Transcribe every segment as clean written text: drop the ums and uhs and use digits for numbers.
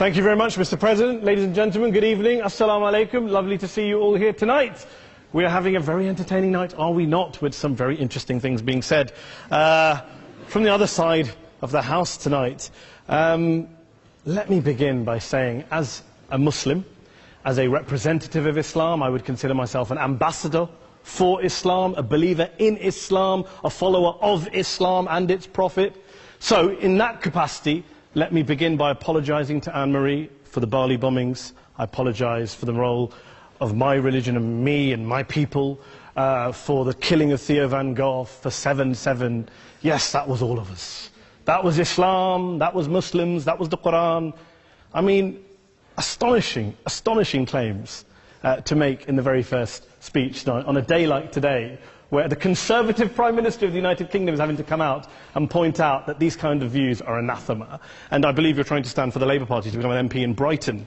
Thank you very much, Mr. President. Ladies and gentlemen, good evening. Assalamu alaikum. Lovely to see you all here tonight. We are having a very entertaining night, are we not, with some very interesting things being said from the other side of the house tonight. Let me begin by saying, as a Muslim, as a representative of Islam, I would consider myself an ambassador for Islam, a believer in Islam, a follower of Islam and its Prophet. So, in that capacity, let me begin by apologizing to Anne-Marie for the Bali bombings. I apologize for the role of my religion and me and my people, for the killing of Theo van Gogh, for 7/7. Yes, that was all of us. That was Islam, that was Muslims, that was the Quran. I mean, astonishing claims to make in the very first speech tonight, on a day like today, where the Conservative Prime Minister of the United Kingdom is having to come out and point out that these kind of views are anathema. And I believe you're trying to stand for the Labour Party to become an MP in Brighton.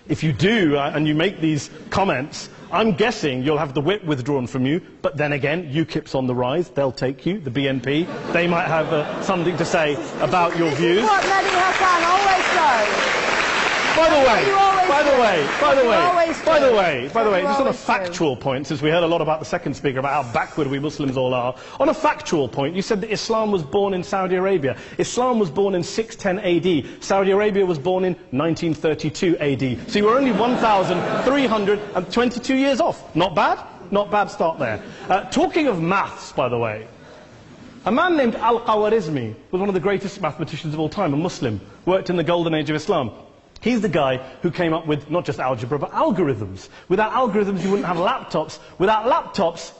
If you do, and you make these comments, I'm guessing you'll have the whip withdrawn from you, but then again, UKIP's on the rise, they'll take you, the BNP, they might have something to say about your views. What Mehdi Hasan always does. By the way, just on a factual point, since we heard a lot about the second speaker, about how backward we Muslims all are, on a factual point, you said that Islam was born in Saudi Arabia. Islam was born in 610 AD. Saudi Arabia was born in 1932 AD. So you were only 1,322 years off. Not bad? Not bad start there. Talking of maths, by the way, a man named Al-Khwarizmi was one of the greatest mathematicians of all time, a Muslim, worked in the golden age of Islam. He's the guy who came up with not just algebra, but algorithms. Without algorithms, you wouldn't have laptops. Without laptops,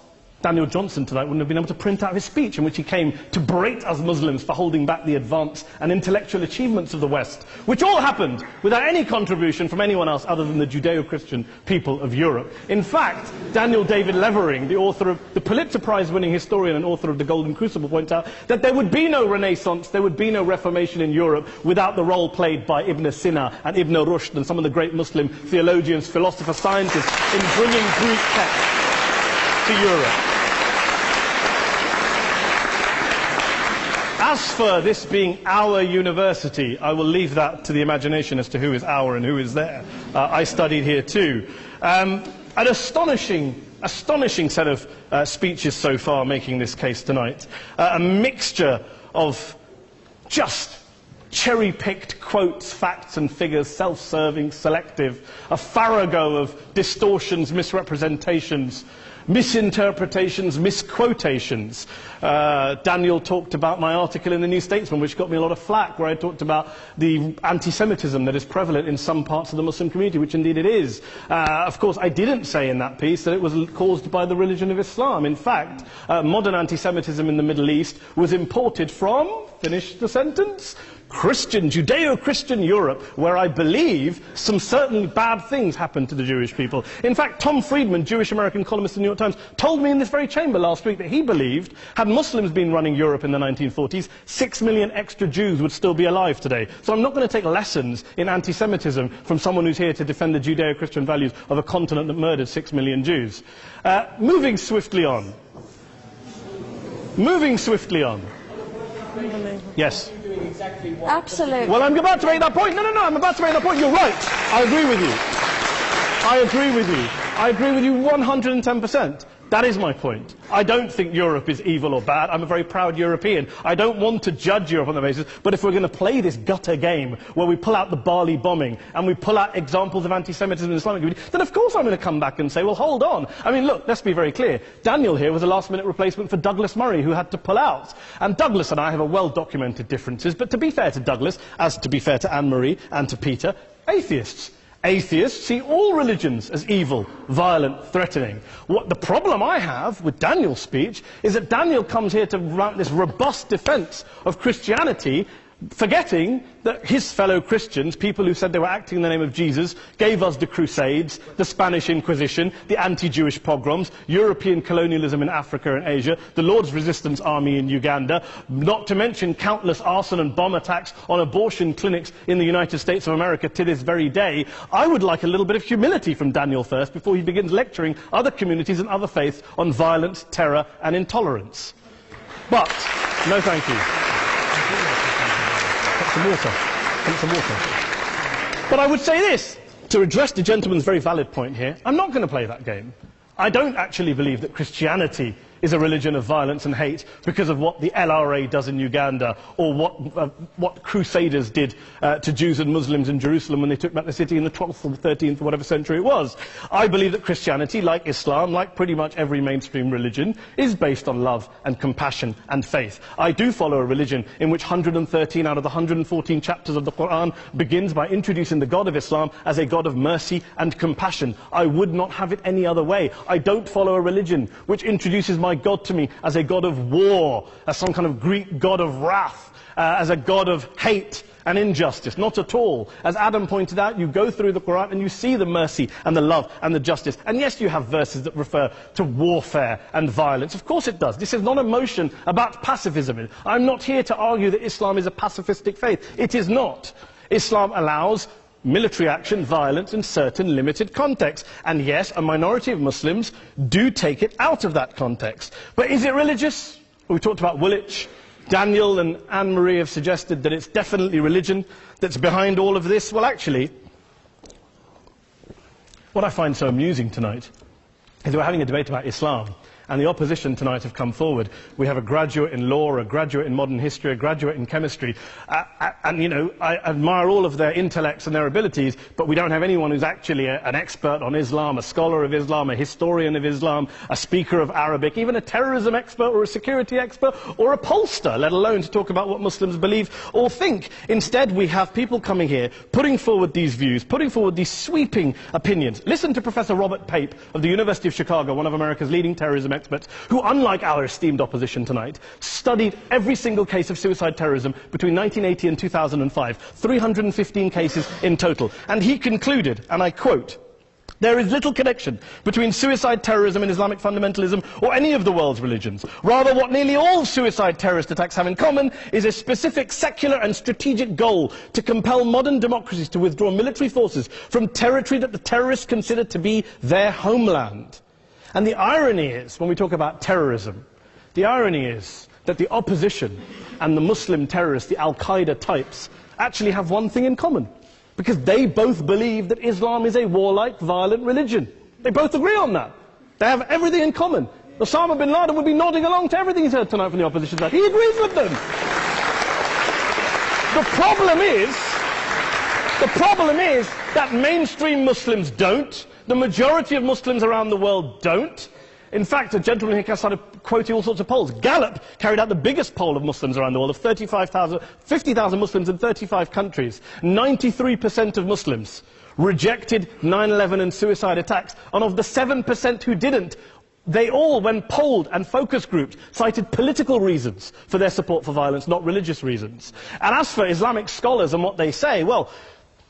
Daniel Johnson tonight wouldn't have been able to print out his speech in which he came to berate us Muslims for holding back the advance and intellectual achievements of the West, which all happened without any contribution from anyone else other than the Judeo-Christian people of Europe. In fact, Daniel David Levering, the author of the Pulitzer Prize-winning historian and author of The Golden Crucible, points out that there would be no Renaissance, there would be no Reformation in Europe without the role played by Ibn Sina and Ibn Rushd and some of the great Muslim theologians, philosophers, scientists in bringing Greek texts to Europe. As for this being our university, I will leave that to the imagination as to who is our and who is there. I studied here too. An astonishing set of speeches so far making this case tonight. A mixture of just cherry-picked quotes, facts and figures, self-serving, selective, a farrago of distortions, misrepresentations, misinterpretations, misquotations. Daniel talked about my article in the New Statesman, which got me a lot of flack, where I talked about the anti-Semitism that is prevalent in some parts of the Muslim community, which indeed it is. Of course, I didn't say in that piece that it was caused by the religion of Islam. In fact, modern anti-Semitism in the Middle East was imported from, finish the sentence, Christian, Judeo-Christian Europe, where I believe some certainly bad things happened to the Jewish people. In fact, Tom Friedman, Jewish-American columnist in the New York Times, told me in this very chamber last week that he believed, had Muslims been running Europe in the 1940s, 6 million extra Jews would still be alive today. So I'm not going to take lessons in anti-Semitism from someone who's here to defend the Judeo-Christian values of a continent that murdered 6 million Jews. Moving swiftly on. Yes. Absolutely. Well, I'm about to make that point. No, I'm about to make that point. You're right. I agree with you. I agree with you 110%. That is my point. I don't think Europe is evil or bad. I'm a very proud European. I don't want to judge Europe on that basis, but if we're going to play this gutter game where we pull out the Bali bombing and we pull out examples of anti-Semitism in the Islamic community, then of course I'm going to come back and say, well, hold on. I mean, look, let's be very clear. Daniel here was a last-minute replacement for Douglas Murray, who had to pull out. And Douglas and I have a well-documented differences, but to be fair to Douglas, as to be fair to Anne-Marie and to Peter, atheists. Atheists see all religions as evil, violent, threatening. What the problem I have with Daniel's speech is that Daniel comes here to run this robust defense of Christianity, forgetting that his fellow Christians, people who said they were acting in the name of Jesus, gave us the Crusades, the Spanish Inquisition, the anti-Jewish pogroms, European colonialism in Africa and Asia, the Lord's Resistance Army in Uganda, not to mention countless arson and bomb attacks on abortion clinics in the United States of America to this very day. I would like a little bit of humility from Daniel first before he begins lecturing other communities and other faiths on violence, terror and intolerance. But, no thank you. Some water. But I would say this, to address the gentleman's very valid point here, I'm not going to play that game. I don't actually believe that Christianity is a religion of violence and hate because of what the LRA does in Uganda or what Crusaders did to Jews and Muslims in Jerusalem when they took back the city in the 12th or 13th or whatever century it was. I believe that Christianity, like Islam, like pretty much every mainstream religion, is based on love and compassion and faith. I do follow a religion in which 113 out of the 114 chapters of the Quran begins by introducing the God of Islam as a God of mercy and compassion. I would not have it any other way. I don't follow a religion which introduces my God to me as a God of war, as some kind of Greek God of wrath, as a God of hate and injustice. Not at all. As Adam pointed out, you go through the Quran and you see the mercy and the love and the justice. And yes, you have verses that refer to warfare and violence. Of course it does. This is not a motion about pacifism. I'm not here to argue that Islam is a pacifistic faith. It is not. Islam allows military action, violence in certain limited contexts. And yes, a minority of Muslims do take it out of that context. But is it religious? We talked about Woolwich. Daniel and Anne-Marie have suggested that it's definitely religion that's behind all of this. Well, actually, what I find so amusing tonight is we're having a debate about Islam. And the opposition tonight have come forward. We have a graduate in law, a graduate in modern history, a graduate in chemistry. And, you know, I admire all of their intellects and their abilities, but we don't have anyone who's actually an expert on Islam, a scholar of Islam, a historian of Islam, a speaker of Arabic, even a terrorism expert or a security expert or a pollster, let alone to talk about what Muslims believe or think. Instead, we have people coming here, putting forward these views, putting forward these sweeping opinions. Listen to Professor Robert Pape of the University of Chicago, one of America's leading terrorism experts, who, unlike our esteemed opposition tonight, studied every single case of suicide terrorism between 1980 and 2005, 315 cases in total. And he concluded, and I quote, "There is little connection between suicide terrorism and Islamic fundamentalism or any of the world's religions. Rather, what nearly all suicide terrorist attacks have in common is a specific secular and strategic goal to compel modern democracies to withdraw military forces from territory that the terrorists consider to be their homeland." And the irony is, when we talk about terrorism, the irony is that the opposition and the Muslim terrorists, the Al-Qaeda types, actually have one thing in common. Because they both believe that Islam is a warlike, violent religion. They both agree on that. They have everything in common. Osama bin Laden would be nodding along to everything he's heard tonight from the opposition side. He agrees with them. The problem is that mainstream Muslims don't. The majority of Muslims around the world don't. In fact, a gentleman here started quoting all sorts of polls. Gallup carried out the biggest poll of Muslims around the world, of 50,000 Muslims in 35 countries. 93% of Muslims rejected 9/11 and suicide attacks. And of the 7% who didn't, they all, when polled and focus grouped, cited political reasons for their support for violence, not religious reasons. And as for Islamic scholars and what they say, well,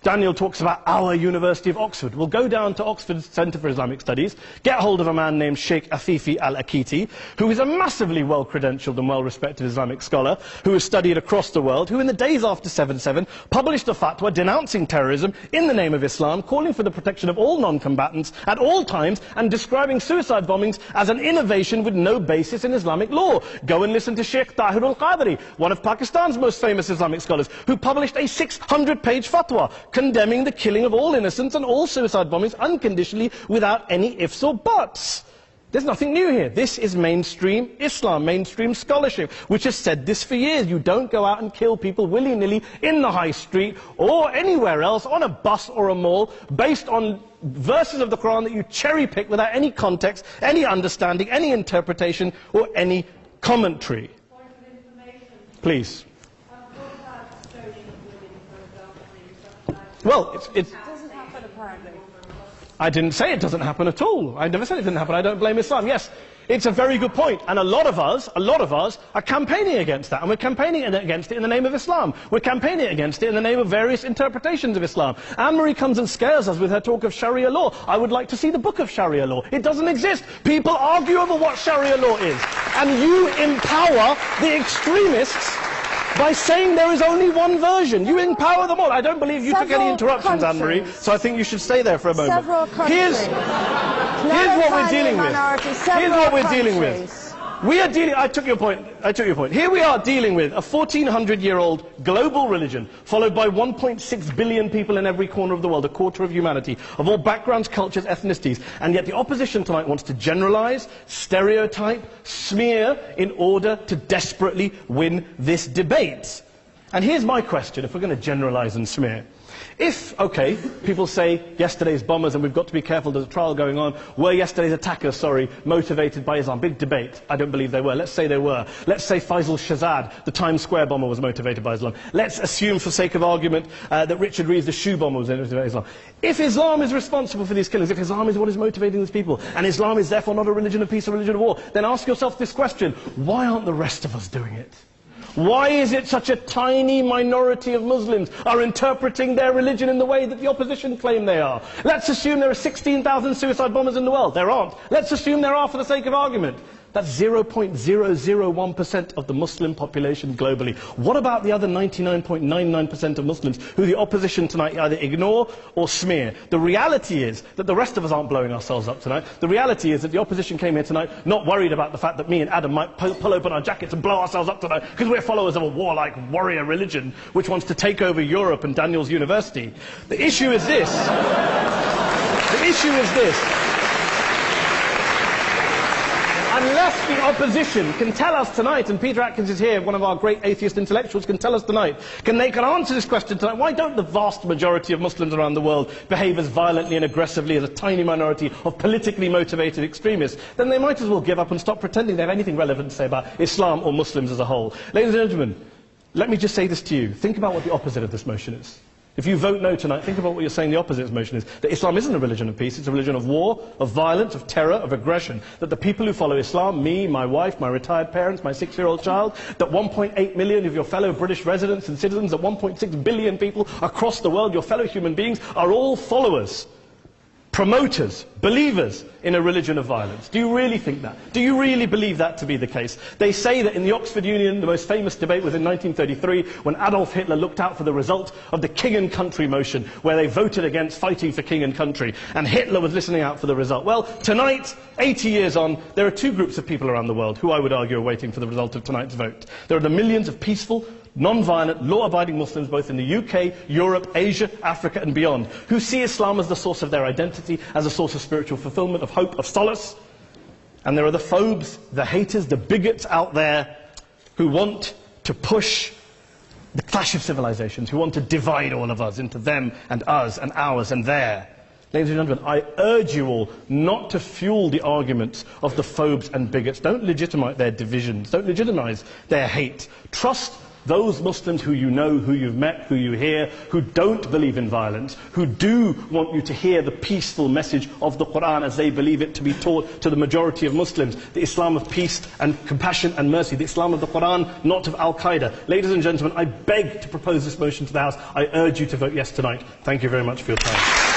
Daniel talks about our University of Oxford. We'll go down to Oxford Centre for Islamic Studies, get hold of a man named Sheikh Afifi al-Akiti, who is a massively well-credentialed and well-respected Islamic scholar, who has studied across the world, who in the days after 7/7 published a fatwa denouncing terrorism in the name of Islam, calling for the protection of all non-combatants at all times, and describing suicide bombings as an innovation with no basis in Islamic law. Go and listen to Sheikh Tahir al-Qadri, one of Pakistan's most famous Islamic scholars, who published a 600-page fatwa condemning the killing of all innocents and all suicide bombings unconditionally without any ifs or buts. There's nothing new here. This is mainstream Islam, mainstream scholarship, which has said this for years. You don't go out and kill people willy-nilly in the high street or anywhere else, on a bus or a mall, based on verses of the Quran that you cherry-pick without any context, any understanding, any interpretation, or any commentary. Point of information. Please. Well, it doesn't happen apparently. I didn't say it doesn't happen at all. I never said it didn't happen. I don't blame Islam. Yes, it's a very good point. And a lot of us are campaigning against that. And we're campaigning against it in the name of Islam. We're campaigning against it in the name of various interpretations of Islam. Anne-Marie comes and scares us with her talk of Sharia law. I would like to see the book of Sharia law. It doesn't exist. People argue over what Sharia law is. And you empower the extremists by saying there is only one version. You empower them all. I don't believe you took any interruptions, Anne-Marie, so I think you should stay there for a moment. Several countries. Here's what we're dealing with. Here's what we're dealing with. We are dealing, I took your point. Here we are dealing with a 1400-year-old global religion, followed by 1.6 billion people in every corner of the world, a quarter of humanity, of all backgrounds, cultures, ethnicities, and yet the opposition tonight wants to generalize, stereotype, smear, in order to desperately win this debate. And here's my question, if we're going to generalize and smear. If, okay, people say yesterday's bombers, and we've got to be careful, there's a trial going on, were yesterday's attackers, motivated by Islam? Big debate. I don't believe they were. Let's say they were. Let's say Faisal Shahzad, the Times Square bomber, was motivated by Islam. Let's assume, for sake of argument, that Richard Reeves, the shoe bomber, was motivated by Islam. If Islam is responsible for these killings, if Islam is what is motivating these people, and Islam is therefore not a religion of peace, a religion of war, then ask yourself this question: why aren't the rest of us doing it? Why is it such a tiny minority of Muslims are interpreting their religion in the way that the opposition claim they are? Let's assume there are 16,000 suicide bombers in the world. There aren't. Let's assume there are for the sake of argument. That's 0.001% of the Muslim population globally. What about the other 99.99% of Muslims who the opposition tonight either ignore or smear? The reality is that the rest of us aren't blowing ourselves up tonight. The reality is that the opposition came here tonight not worried about the fact that me and Adam might pull open our jackets and blow ourselves up tonight because we're followers of a warlike warrior religion which wants to take over Europe and Daniel's university. The issue is this. The issue is this. Unless the opposition can tell us tonight, and Peter Atkins is here, one of our great atheist intellectuals, can tell us tonight, can answer this question tonight: why don't the vast majority of Muslims around the world behave as violently and aggressively as a tiny minority of politically motivated extremists? Then they might as well give up and stop pretending they have anything relevant to say about Islam or Muslims as a whole. Ladies and gentlemen, let me just say this to you. Think about what the opposite of this motion is. If you vote no tonight, think about what you're saying the opposite of this motion is. That Islam isn't a religion of peace, it's a religion of war, of violence, of terror, of aggression. That the people who follow Islam, me, my wife, my retired parents, my 6-year-old child, that 1.8 million of your fellow British residents and citizens, that 1.6 billion people across the world, your fellow human beings, are all followers, promoters, believers in a religion of violence. Do you really think that? Do you really believe that to be the case? They say that in the Oxford Union, the most famous debate was in 1933, when Adolf Hitler looked out for the result of the King and Country motion, where they voted against fighting for King and Country, and Hitler was listening out for the result. Well, tonight, 80 years on, there are two groups of people around the world who I would argue are waiting for the result of tonight's vote. There are the millions of peaceful, non-violent, law-abiding Muslims, both in the UK, Europe, Asia, Africa and beyond, who see Islam as the source of their identity, as a source of spiritual fulfillment, of hope, of solace. And there are the phobes, the haters, the bigots out there who want to push the clash of civilizations, who want to divide all of us into them and us and ours and their. Ladies and gentlemen, I urge you all not to fuel the arguments of the phobes and bigots. Don't legitimize their divisions. Don't legitimize their hate. Trust those Muslims who you know, who you've met, who you hear, who don't believe in violence, who do want you to hear the peaceful message of the Quran as they believe it to be taught to the majority of Muslims, the Islam of peace and compassion and mercy, the Islam of the Quran, not of Al-Qaeda. Ladies and gentlemen, I beg to propose this motion to the House. I urge you to vote yes tonight. Thank you very much for your time.